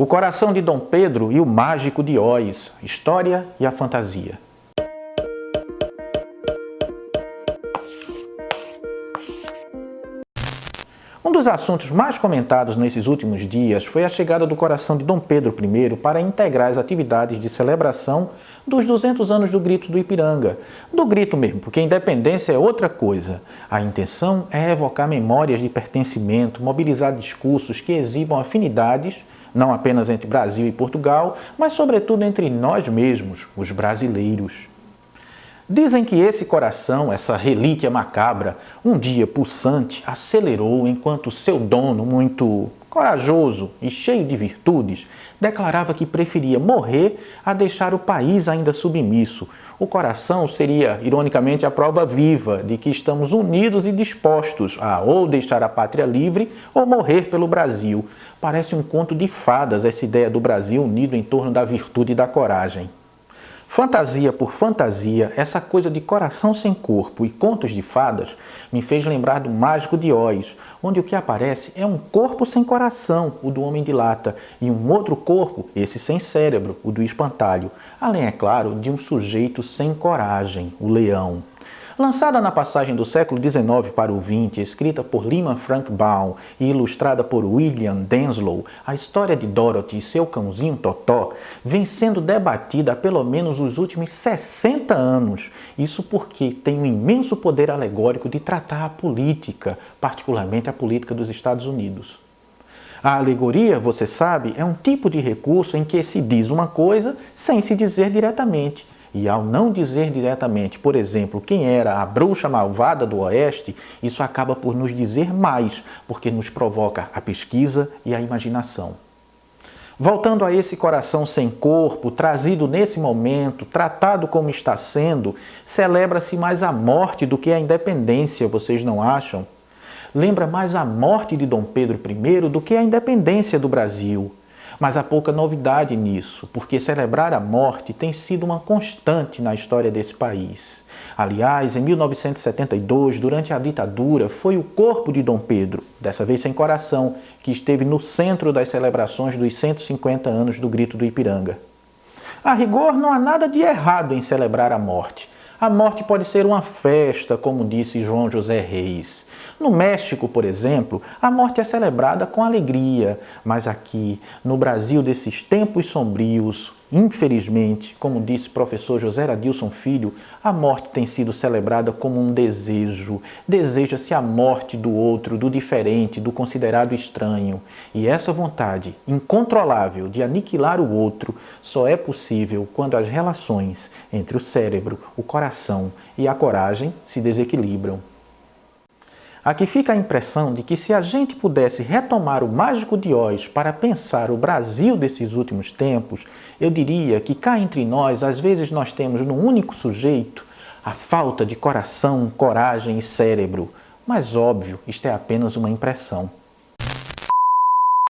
O Coração de Dom Pedro e o Mágico de Oz, História e a Fantasia. Um dos assuntos mais comentados nesses últimos dias foi a chegada do Coração de Dom Pedro I para integrar as atividades de celebração dos 200 anos do Grito do Ipiranga. Do grito mesmo, porque a independência é outra coisa. A intenção é evocar memórias de pertencimento, mobilizar discursos que exibam afinidades, não apenas entre Brasil e Portugal, mas sobretudo entre nós mesmos, os brasileiros. Dizem que esse coração, essa relíquia macabra, um dia pulsante, acelerou enquanto seu dono, muito corajoso e cheio de virtudes, declarava que preferia morrer a deixar o país ainda submisso. O coração seria, ironicamente, a prova viva de que estamos unidos e dispostos a ou deixar a pátria livre ou morrer pelo Brasil. Parece um conto de fadas essa ideia do Brasil unido em torno da virtude e da coragem. Fantasia por fantasia, essa coisa de coração sem corpo e contos de fadas me fez lembrar do Mágico de Oz, onde o que aparece é um corpo sem coração, o do Homem de Lata, e um outro corpo, esse sem cérebro, o do Espantalho, além, é claro, de um sujeito sem coragem, o Leão. Lançada na passagem do século XIX para o XX, escrita por Lyman Frank Baum e ilustrada por William Denslow, a história de Dorothy e seu cãozinho Totó vem sendo debatida há pelo menos os últimos 60 anos. Isso porque tem um imenso poder alegórico de tratar a política, particularmente a política dos Estados Unidos. A alegoria, você sabe, é um tipo de recurso em que se diz uma coisa sem se dizer diretamente. E ao não dizer diretamente, por exemplo, quem era a bruxa malvada do Oeste, isso acaba por nos dizer mais, porque nos provoca a pesquisa e a imaginação. Voltando a esse coração sem corpo, trazido nesse momento, tratado como está sendo, celebra-se mais a morte do que a independência, vocês não acham? Lembra mais a morte de Dom Pedro I do que a independência do Brasil. Mas há pouca novidade nisso, porque celebrar a morte tem sido uma constante na história desse país. Aliás, em 1972, durante a ditadura, foi o corpo de Dom Pedro, dessa vez sem coração, que esteve no centro das celebrações dos 150 anos do Grito do Ipiranga. A rigor, não há nada de errado em celebrar a morte. A morte pode ser uma festa, como disse João José Reis. No México, por exemplo, a morte é celebrada com alegria, mas aqui, no Brasil desses tempos sombrios, infelizmente, como disse o professor José Adilson Filho, a morte tem sido celebrada como um desejo. Deseja-se a morte do outro, do diferente, do considerado estranho. E essa vontade incontrolável de aniquilar o outro só é possível quando as relações entre o cérebro, o coração e a coragem se desequilibram. Aqui fica a impressão de que se a gente pudesse retomar o Mágico de Oz para pensar o Brasil desses últimos tempos, eu diria que cá entre nós, às vezes nós temos num único sujeito a falta de coração, coragem e cérebro. Mas óbvio, isto é apenas uma impressão.